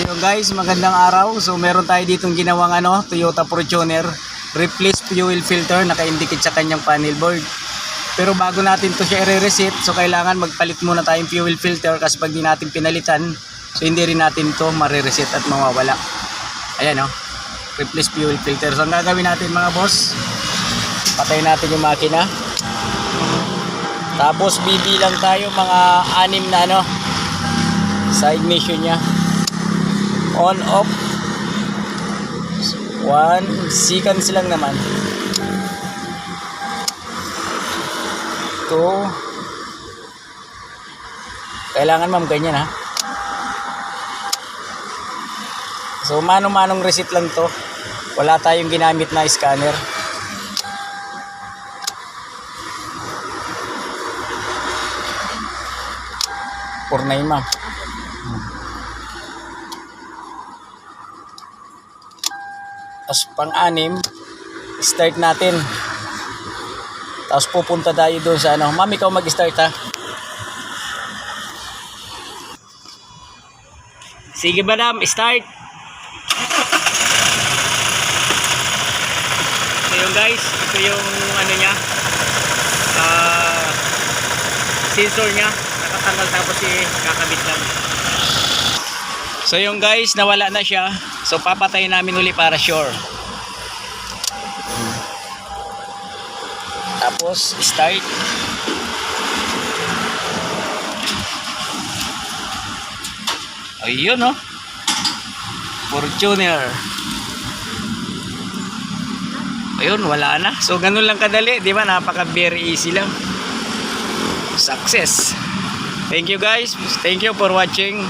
So yun guys, magandang araw. So meron tayo ditong ginawang Toyota Fortuner replace fuel filter, naka-indicate sa kanyang panel board. Pero bago natin to siya i-reset, so kailangan magpalit muna tayong fuel filter kasi pag di natin pinalitan, so hindi rin natin to marireset at mawawala. Ayan replace fuel filter. So ang gagawin natin mga boss, patay natin yung makina. Tapos bibilang tayo mga 6 na sa ignition nya. On off 1 seconds lang naman. 2. Kailangan ma'am ganyan ha. So manong-manong reset lang to. Wala tayong ginamit na scanner. For 9 ma'am. Tapos pang-6, start natin. Tapos pupunta tayo doon sa Ma'am, ikaw mag-start ha. Sige madam, start. So yun guys, ito yung niya. Sensor niya. Nakatanggal tapos kakabit lang. So yung guys, nawala na siya. So papatayin namin uli para sure. Tapos start. Ayun Fortuner. Ayun, wala na. So ganun lang kadali, di ba? Napaka very easy lang. Success. Thank you guys. Thank you for watching.